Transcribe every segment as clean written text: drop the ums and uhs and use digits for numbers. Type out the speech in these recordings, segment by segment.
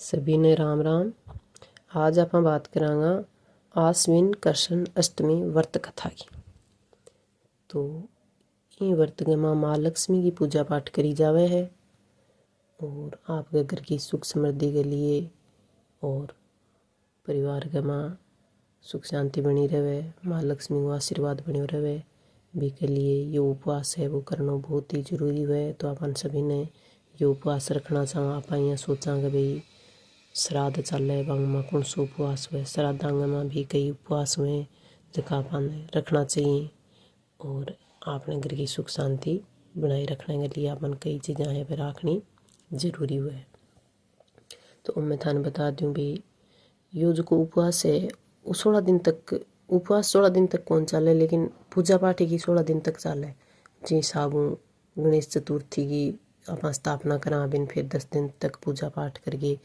सभी ने राम राम। आज आप बात करांगा आश्विन कृष्ण अष्टमी व्रत कथा की। तो इन व्रत के माँ महालक्ष्मी की पूजा पाठ करी जावे है और आपके घर की सुख समृद्धि के लिए और परिवार के माँ सुख शांति बनी रहे, महालक्ष्मी को आशीर्वाद बने रहे, भी के लिए ये उपवास है वो करना बहुत ही जरूरी है। तो अपन सभी ने ये उपवास रखना चाहो। आप यहाँ सोचा कि भाई श्राद्ध चले बांग में कौन सो उपवास हुए, श्राद्धांग में भी कई उपवास हुए जका अपन रखना चाहिए और आपने घर की सुख शांति बनाए रखने के लिए अपन कई चीज़ें हैं पर रखनी जरूरी हुए। तो मैं थाने बता दूं भाई यो जो को उपवास है वो 16 दिन तक, उपवास 16 दिन तक कौन चले, लेकिन पूजा पाठ की 16 दिन तक चले। जी साबू गणेश चतुर्थी की अपन स्थापना करा बिन फिर 10 दिन तक पूजा पाठ करके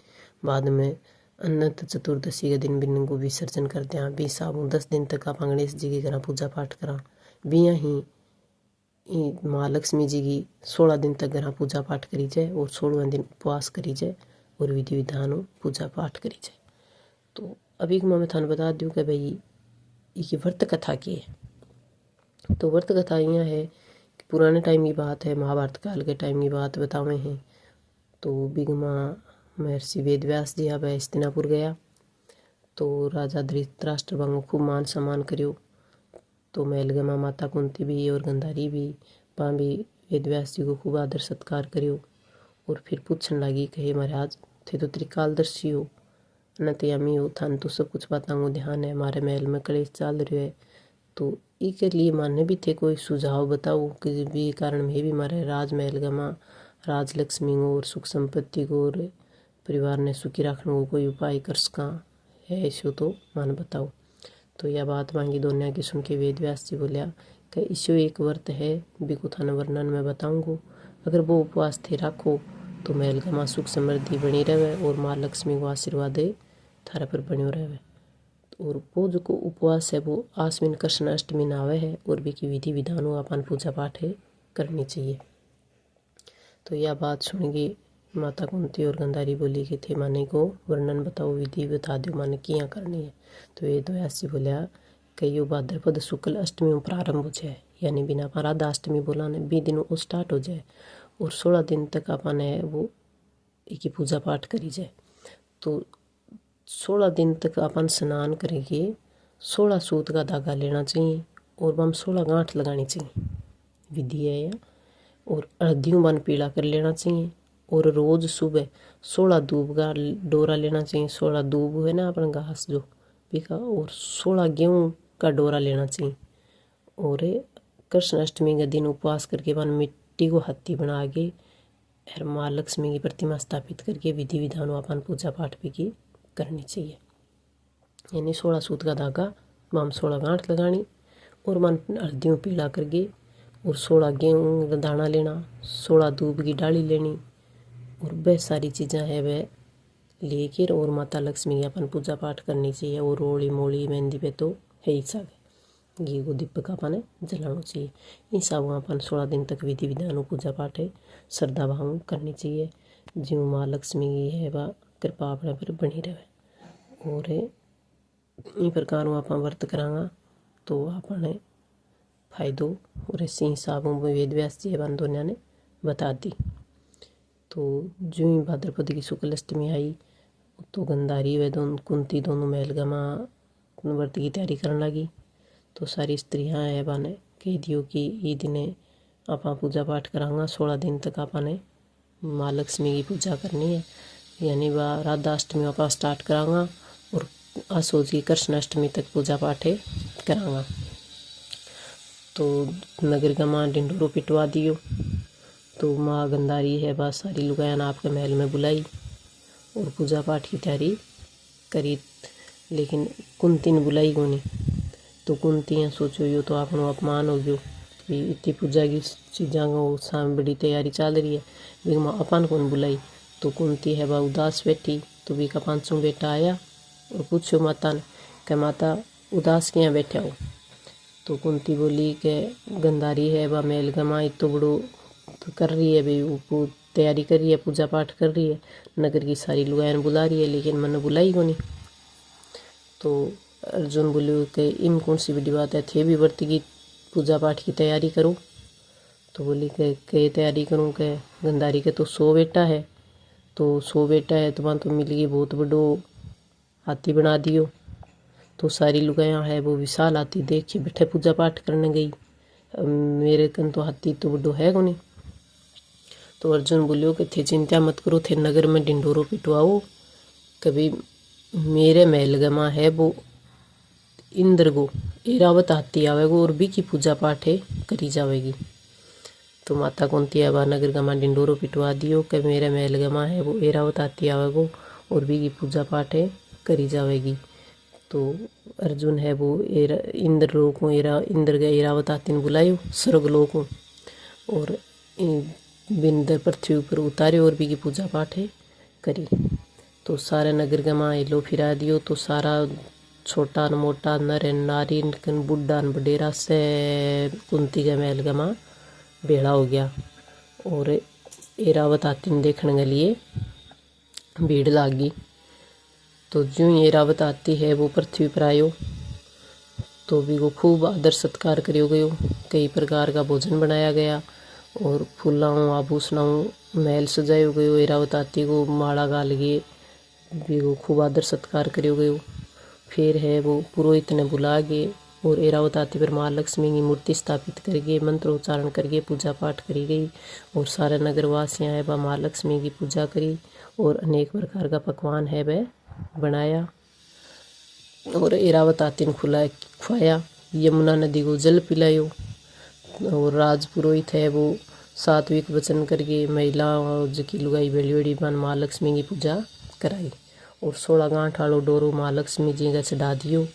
बाद में अनंत चतुर्दशी के दिन बिन को विसर्जन करते हैं। भी साबू 10 दिन तक आप गणेश जी की घर पूजा पाठ करा भी ही महालक्ष्मी जी की 16 दिन तक घर पूजा पाठ करी जाए और 16वें दिन उपवास करी जाए और विधि विधानों पूजा पाठ करी जाए। तो अभी मैं थाने बता दूं कि भाई ये व्रत कथा की है। तो व्रत कथा यहाँ है कि पुराने टाइम की बात है, महाभारत काल के टाइम की बात बतावे हैं। तो बिगमा महर्षि वेद व्यास जी अब हस्तिनापुर गया तो राजा धृतराष्ट्र बांगो खूब मान सम्मान करियो। तो महलगमा माता कुंती भी और गंधारी भी पाँ भी वेद व्यास जी को खूब आदर सत्कार करियो और फिर पूछने लगी कहे महाराज थे तो त्रिकालदर्शी हो नतयामी हो, थान तो सब कुछ बताऊँ ध्यान है, हमारे महल में कलेश चल रही है। तो इसके लिए माने भी थे कोई सुझाव बताओ कि भी कारण में भी हमारे राजमहल गमा राजलक्ष्मी को और सुख संपत्ति को और परिवार ने सुखी रखने को कोई उपाय कर सका है इसो तो मान बताओ। तो यह बात मांगी दोनों की सुन के वेद व्यास जी बोलिया कि इसो एक व्रत है बिको थाना वर्णन में बताऊंगो, अगर वो उपवास थे रखो तो महल का माँ सुख समृद्धि बनी रहे और माँ लक्ष्मी को आशीर्वाद थारा पर बनो रहे। और वो जो को उपवास है वो आश्विन कृष्ण अष्टमी नावे है और भी की विधि विधानों अपन पूजा पाठ है करनी चाहिए। तो यह बात सुनेगी माता कुंती और गंधारी बोली कि थे माने को वर्णन बताओ, विधि बता दो माने किया करनी है। तो ये व्यास जी बोलिया कि यो भाद्रपद शुक्ल अष्टमी में प्रारंभ हो जाए, यानी बिना अपन राधा अष्टमी बोलाने 20 दिनों वो स्टार्ट हो जाए और 16 दिन तक अपन है वो एक पूजा पाठ करी जाए। तो 16 दिन तक अपन स्नान करेंगे, 16 सूत का धागा लेना चाहिए और वम 16 गांठ लगानी चाहिए, विधि है या। और हल्दियों बन पीला कर लेना चाहिए और रोज सुबह 16 दूब का डोरा लेना चाहिए। 16 दूब है ना अपन घास जो पीका, और 16 गेहूँ का डोरा लेना चाहिए। और कृष्ण अष्टमी के दिन उपवास करके अपन मिट्टी को हाथी बना के माँ लक्ष्मी की प्रतिमा स्थापित करके विधि विधानों अपन पूजा पाठ भी की करनी चाहिए। यानी 16 सूत का धागा हम 16 गांठ लगानी और मन हल्दियों पीला करके और 16 गेहूँ का दाना लेना, 16 दूब की डाली लेनी और वह सारी चीज़ें है वह लेकर और माता लक्ष्मी की अपन पूजा पाठ करनी चाहिए। और रोली मोली मेहंदी पे तो है ही सब घी को दीपक अपन जलाना चाहिए। इन सब अपन 16 दिन तक विधि विधानों पूजा पाठ है श्रद्धा भाव करनी चाहिए। ज्यों माँ लक्ष्मी की है वह कृपा अपने पर बनी रहे। और इन प्रकार आप व्रत करांगा तो अपने फायदो और इसी हिसाब में वेद व्यास जी बन दोनों ने बता दी। तो जो ही भाद्रपद की शुक्ल अष्टमी आई तो गंधारी व कुंती दोनों महलगमा व्रत की तैयारी करने लगी। तो सारी स्त्रियाँ है बाने कह दियो कि ये दिने आप पूजा पाठ करांगा, 16 दिन तक आपने माँ लक्ष्मी की पूजा करनी है, यानी वह राधा अष्टमी आप स्टार्ट करांगा और असोज की कृष्ण अष्टमी तक पूजा पाठ करांगा। तो नगर का माँ डिंडोरो पिटवा दियो। तो माँ गंधारी है बस सारी लुगायान आपके महल में बुलाई और पूजा पाठ की तैयारी करी, लेकिन कुंती ने बुलाई को नहीं। तो कुंती सोचो यो तो आपनो अपमान हो गयो, इतनी पूजा की चीज़ा का बड़ी तैयारी चल रही है, भी माँ अपन कौन बुलाई। तो कुंती है वह उदास बैठी। तो भी का 5वां बेटा आया और पूछो माता ने कि माता उदास क्या बैठा हो। तो कुंती बोली कि गंधारी है वह मेल गमा तो बड़ो तो कर रही है भाई वो तैयारी कर रही है, पूजा पाठ कर रही है, नगर की सारी लुगायन बुला रही है, लेकिन मैंने बुलाई को नहीं। तो अर्जुन बोले कि इन कौन सी बड़ी बात है, थे भी व्रत की पूजा पाठ की तैयारी करो। तो बोली के तैयारी करूँ के गंधारी के तो 100 बेटा है, तो 100 बेटा है तो वहाँ तो मिल गई बहुत बड़ो हाथी बना दियो। तो सारी लुगायाँ है वो विशाल हाथी देख के बैठे पूजा पाठ करने गई। मेरे कन तो हाथी तो बड़ो है को नहीं। तो अर्जुन बोलियो कि थे चिंता मत करो, थे नगर में ढिंडोरो पिटवाओ, कभी मेरे महल गमा है वो इंद्र गो एरावत हाथी आवेगो और भी की पूजा पाठ है करी जावेगी। तो माता कुंती है बा नगर गमा ढिंडोरो पिटवा दियो कि मेरे महल गमा है वो एरावत हाथी आवेगो और भी की पूजा पाठ है करी जावेगी। तो अर्जुन है वो इंद्र लोक को इंद्र के एरावत हाथी ने बुलायो स्वर्ग लोक को और बिंदर पृथ्वी पर उतारे और भी की पूजा पाठ है करी। तो सारे नगर गमा हिलो फिरा दियो। तो सारा छोटा न मोटा नर नारी न बुढ़ा न बडेरा से कुंती के महल गमा भेड़ा हो गया और एरावत हाथी ने देखने के लिए भीड़ लागी। तो जो ही एरावत हाथी है वो पृथ्वी पर आयो तो भी वो खूब आदर सत्कार करियो गयो। कई प्रकार का भोजन बनाया गया और फूलाओं आभूषणों महल सजायो गयो। एरावत हाथी को माला गाल के भी वो खूब आदर सत्कार करियो गयो। फिर है वो पुरोहित ने बुला के और एरावत हाथी पर महालक्ष्मी की मूर्ति स्थापित करके मंत्रोच्चारण करके पूजा पाठ करी गई और सारे नगरवासियाँ है वह महालक्ष्मी की पूजा करी और अनेक प्रकार का पकवान है वह बनाया और एरावत हाथी ने खुआया। यमुना नदी को जल पिलायो और राज पुरोहित है वो सात्विक वचन करके महिला और जकी लुगाई बेड़ी बेड़ी बन महालक्ष्मी की पूजा कराई और 16 गांठ आलो डोरो महालक्ष्मी जी का चढ़ा दियो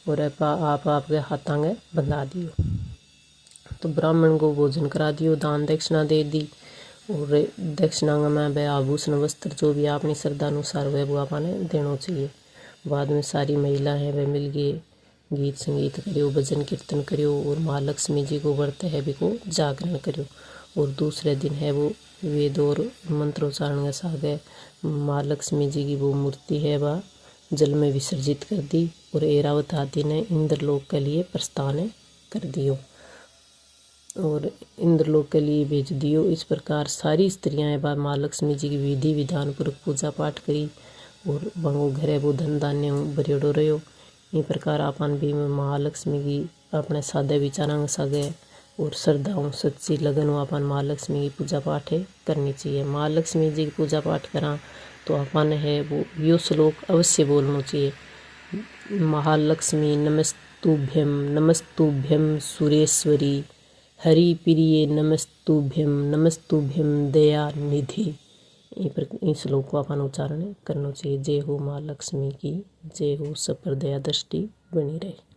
और आप के हाथां के बंधा दियो। तो ब्राह्मण को भोजन करा दियो, दान दक्षिणा दे दी और दक्षिणा में वह आभूषण वस्त्र जो भी अपनी श्रद्धा अनुसार वह वो आपने देना चाहिए। बाद में सारी महिला है वह मिल गए गीत संगीत करियो, भजन कीर्तन करियो और महालक्ष्मी जी को व्रत है भी को जागरण करियो। और दूसरे दिन है वो वेद और मंत्रोच्चारण के साथ महालक्ष्मी जी की वो मूर्ति है वह जल में विसर्जित कर दी और एरावत हाथी ने इंद्रलोक के लिए प्रस्थान कर दियो और इंद्रलोक के लिए भेज दियो। इस प्रकार सारी स्त्रियां बा महालक्ष्मी जी की विधि विधान पूर्वक पूजा पाठ करी और वहाँ घर है वो धन धान्य भरियोड़ो रहो। इन प्रकार अपन भी महालक्ष्मी की अपने सादे विचारांग सागे और श्रद्धाओं सच्ची लगन हो अपन महालक्ष्मी की पूजा पाठ है करनी चाहिए। महालक्ष्मी जी की पूजा पाठ करा तो अपन है वो यो श्लोक अवश्य बोलना चाहिए। महालक्ष्मी नमस्तुभ्यम नमस्तुभ्यम सुरेश्वरी हरि प्रिय नमस्तुभ्यम नमस्तुभ्यम दया निधि। इन श्लोक को अपन उच्चारण करना चाहिए। जय हो माँ लक्ष्मी की जय हो, सब पर दया दृष्टि बनी रहे।